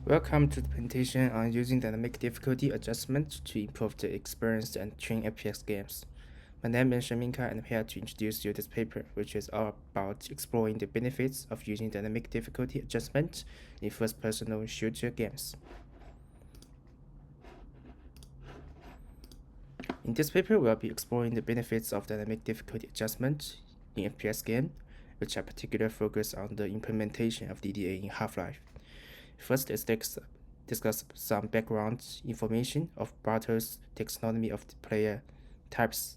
Welcome to the presentation on using dynamic difficulty adjustment to improve the experience and train FPS games. My name is MINKAI and I'm here to introduce you this paper, which is all about exploring the benefits of using dynamic difficulty adjustment in first-person shooter games. In this paper, we'll be exploring the benefits of dynamic difficulty adjustment in FPS game, which are particularly focused on the implementation of DDA in Half-Life. First, let's discuss some background information of Bartol's taxonomy of the player types.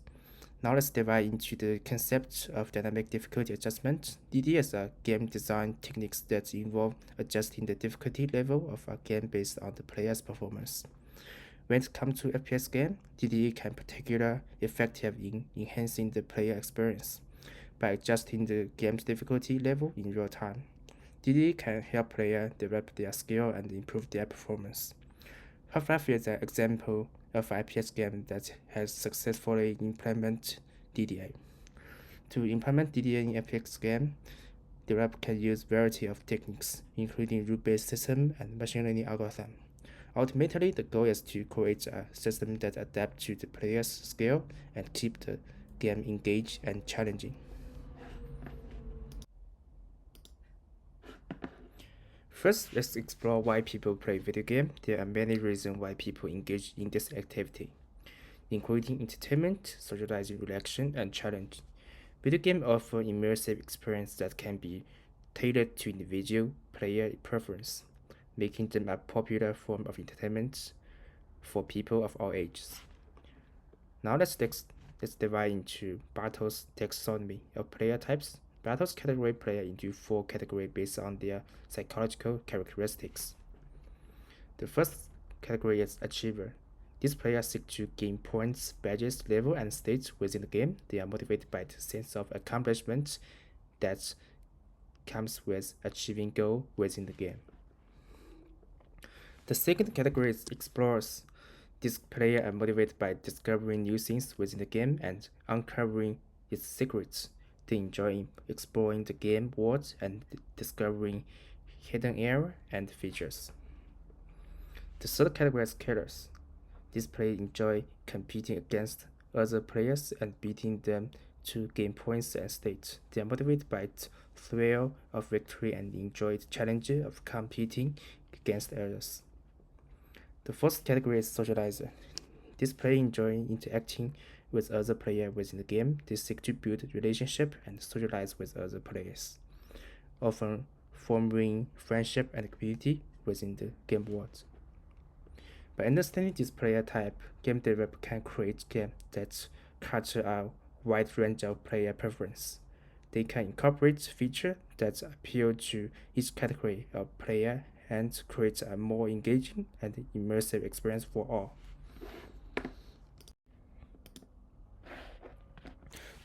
Now let's dive into the concept of dynamic difficulty adjustment. DDAs are game design techniques that involve adjusting the difficulty level of a game based on the player's performance. When it comes to FPS game, DDA can be particularly effective in enhancing the player experience by adjusting the game's difficulty level in real time. DDA can help players develop their skill and improve their performance. Half-Life is an example of an FPS game that has successfully implemented DDA. To implement DDA in FPS game, developer can use a variety of techniques, including rule-based system and machine learning algorithm. Ultimately, the goal is to create a system that adapts to the player's skill and keep the game engaged and challenging. First, let's explore why people play video games. There are many reasons why people engage in this activity, including entertainment, socializing, relaxation, and challenge. Video games offer immersive experience that can be tailored to individual player preference, making them a popular form of entertainment for people of all ages. Now let's divide into Bartol's taxonomy of player types. Bartol's category player into 4 categories based on their psychological characteristics. The first category is achiever. These players seek to gain points, badges, level, and states within the game. They are motivated by the sense of accomplishment that comes with achieving goal within the game. The second category is explorers. These players are motivated by discovering new things within the game and uncovering its secrets. They enjoy exploring the game world and discovering hidden areas and features. The third category is killers. These players enjoy competing against other players and beating them to gain points and state. They are motivated by the thrill of victory and enjoy the challenge of competing against others. The fourth category is socializer. These players enjoy interacting with other players within the game. They seek to build relationship and socialize with other players, often forming friendship and community within the game world. By understanding this player type, game developer can create games that capture a wide range of player preference. They can incorporate features that appeal to each category of player and create a more engaging and immersive experience for all.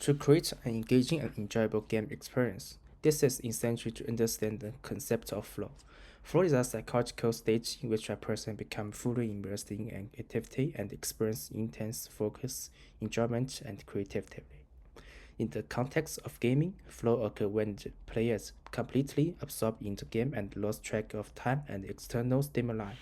To create an engaging and enjoyable game experience, this is essential to understand the concept of flow. Flow is a psychological state in which a person becomes fully immersed in an activity and experiences intense focus, enjoyment, and creativity. In the context of gaming, flow occurs when the player is completely absorbed in the game and loses track of time and external stimuli.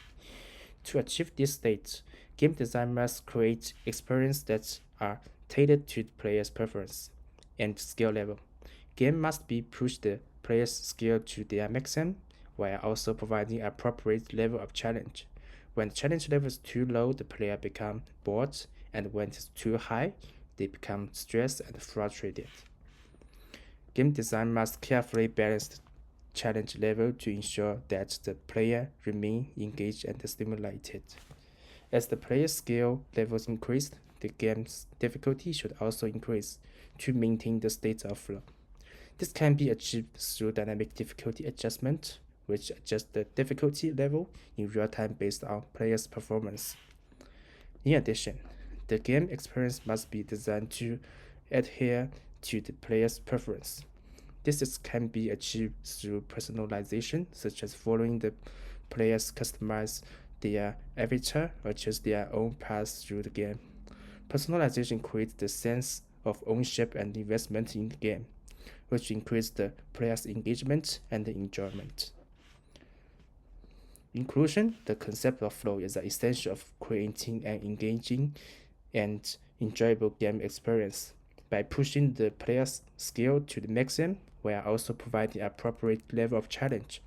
To achieve this state, game design must create experiences that are tailored to the player's preference and skill level. Game must be push the player's skill to their maximum while also providing an appropriate level of challenge. When the challenge level is too low, the player becomes bored, and when it is too high, they become stressed and frustrated. Game design must carefully balance the challenge level to ensure that the player remains engaged and stimulated. As the player's skill levels increase, the game's difficulty should also increase to maintain the state of flow. This can be achieved through dynamic difficulty adjustment, which adjusts the difficulty level in real time based on players' performance. In addition, the game experience must be designed to adhere to the player's preference. This can be achieved through personalization, such as following the players customize their avatar or choose their own path through the game. Personalization creates the sense of ownership and investment in the game, which increases the player's engagement and enjoyment. In conclusion, the concept of flow is the essential of creating an engaging and enjoyable game experience. By pushing the player's skill to the maximum while also providing appropriate level of challenge,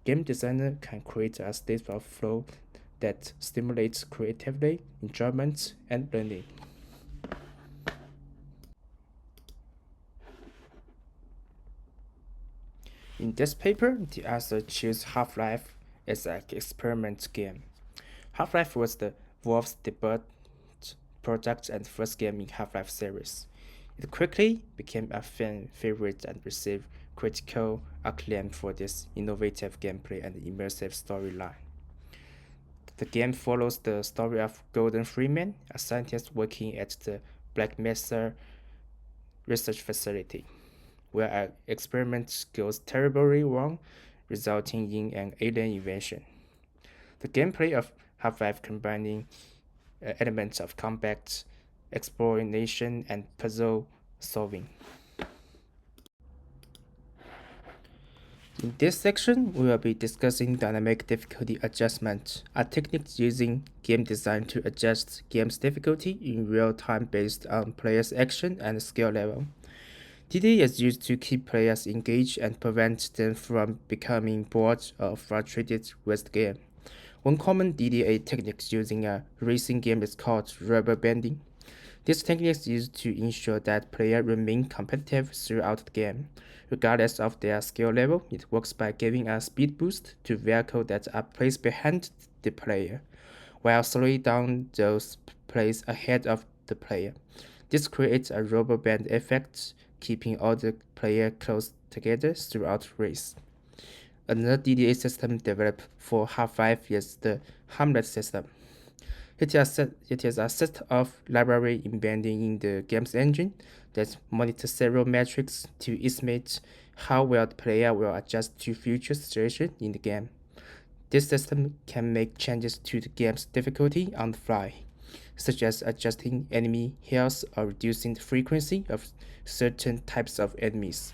game designer can create a state of flow that stimulates creativity, enjoyment, and learning. In this paper, the author chose Half-Life as an experiment game. Half-Life was the Valve's debut product and first game in Half-Life series. It quickly became a fan favorite and received critical acclaim for this innovative gameplay and immersive storyline. The game follows the story of Gordon Freeman, a scientist working at the Black Mesa research facility, where an experiment goes terribly wrong, resulting in an alien invasion. The gameplay of Half-Life combining elements of combat, exploration, and puzzle solving. In this section, we will be discussing dynamic difficulty adjustment, a technique using game design to adjust game's difficulty in real time based on players' action and skill level. DDA is used to keep players engaged and prevent them from becoming bored or frustrated with the game. One common DDA technique using a racing game is called rubber banding. This technique is used to ensure that players remain competitive throughout the game. Regardless of their skill level, it works by giving a speed boost to vehicles that are placed behind the player, while slowing down those placed ahead of the player. This creates a rubber band effect, keeping all the players close together throughout the race. Another DDA system developed for Half-Life is the Hamlet system. It is a set of library embedded in the game's engine that monitors several metrics to estimate how well the player will adjust to future situations in the game. This system can make changes to the game's difficulty on the fly, such as adjusting enemy health or reducing the frequency of certain types of enemies.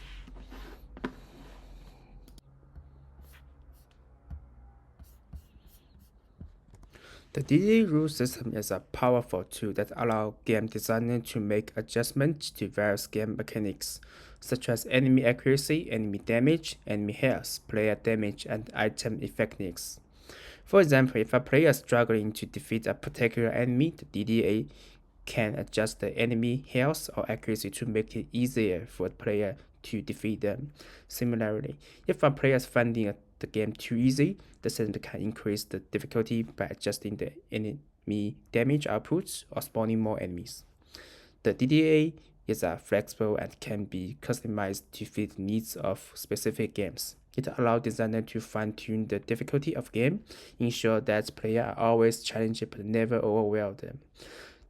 The DDA rule system is a powerful tool that allows game designers to make adjustments to various game mechanics, such as enemy accuracy, enemy damage, enemy health, player damage, and item effectiveness. For example, if a player is struggling to defeat a particular enemy, the DDA can adjust the enemy health or accuracy to make it easier for the player to defeat them. Similarly, if a player is finding the game too easy, the system can increase the difficulty by adjusting the enemy damage outputs or spawning more enemies. The DDA is flexible and can be customized to fit the needs of specific games. It allows designers to fine-tune the difficulty of game, ensure that players are always challenged but never overwhelm them.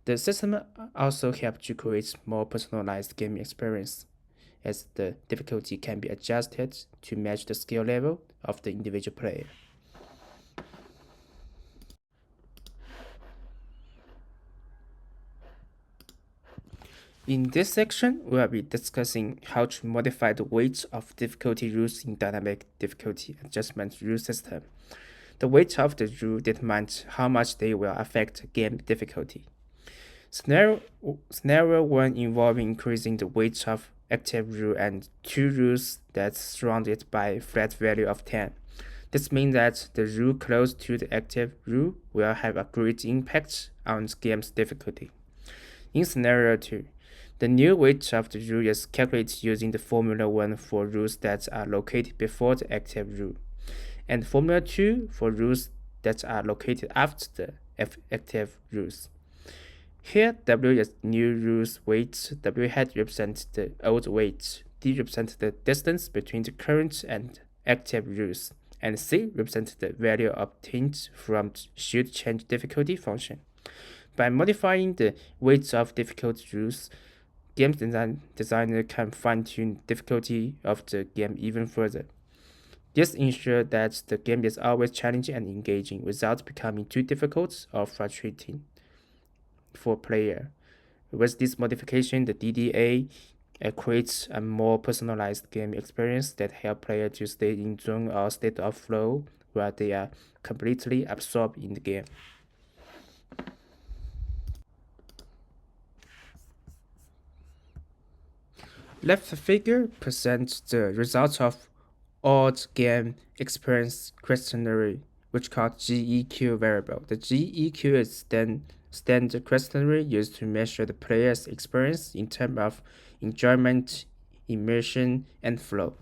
The system also helps to create more personalized game experience, as the difficulty can be adjusted to match the skill level of the individual player. In this section, we will be discussing how to modify the weight of difficulty rules in dynamic difficulty adjustment rule system. The weight of the rule determines how much they will affect game difficulty. Scenario 1 involving increasing the weight of active rule and two rules that's surrounded by a flat value of 10. This means that the rule close to the active rule will have a great impact on the game's difficulty. In scenario 2, the new weight of the rule is calculated using the Formula 1 for rules that are located before the active rule, and Formula 2 for rules that are located after the active rules. Here, W is new rules weight, W hat represents the old weight, D represents the distance between the current and active rules, and C represents the value obtained from the should change difficulty function. By modifying the weights of difficult rules, game designer can fine-tune difficulty of the game even further. This ensures that the game is always challenging and engaging without becoming too difficult or frustrating for player. With this modification, the DDA creates a more personalized game experience that helps players to stay in zone or state of flow while they are completely absorbed in the game. Left figure presents the results of odd game experience questionnaire, which called GEQ variable. The GEQ is then standard questionnaire used to measure the player's experience in terms of enjoyment, immersion, and flow.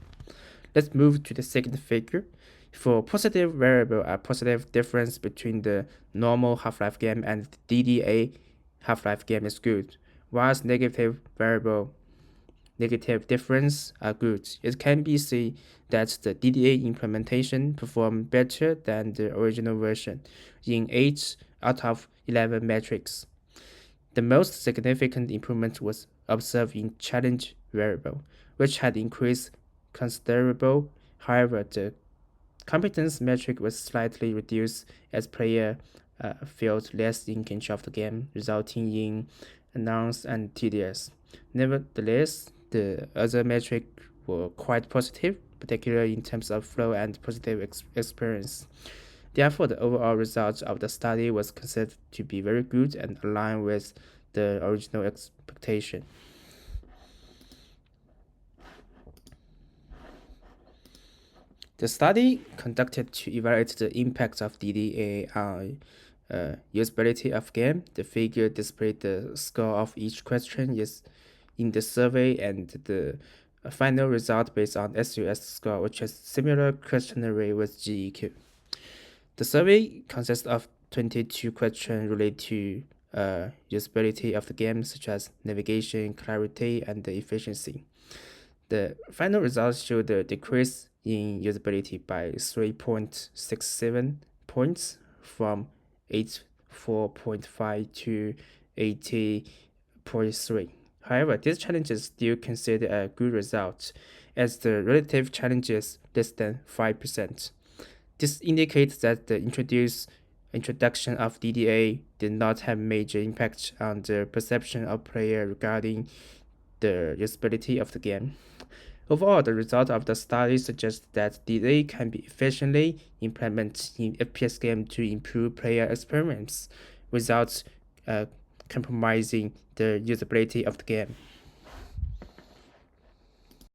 Let's move to the second figure. For positive variable, a positive difference between the normal Half-Life game and the DDA Half-Life game is good, whilst negative difference are good. It can be seen that the DDA implementation performed better than the original version in 8 out of 11 metrics. The most significant improvement was observed in challenge variable, which had increased considerable. However, the competence metric was slightly reduced as player felt less in control of the game, resulting in announce and tedious. Nevertheless, the other metrics were quite positive, particularly in terms of flow and positive experience. Therefore, the overall result of the study was considered to be very good and aligned with the original expectation. The study conducted to evaluate the impact of DDA on usability of game. The figure displayed the score of each question is in the survey and the final result based on SUS score, which is similar questionnaire with GEQ. The survey consists of 22 questions related to usability of the game, such as navigation, clarity, and the efficiency. The final results show the decrease in usability by 3.67 points from 84.5 to 80.3. However, these challenges still considered a good result, as the relative challenge is less than 5%. This indicates that the introduction of DDA did not have major impact on the perception of player regarding the usability of the game. Overall, the result of the study suggests that DDA can be efficiently implemented in FPS games to improve player experience without compromising the usability of the game.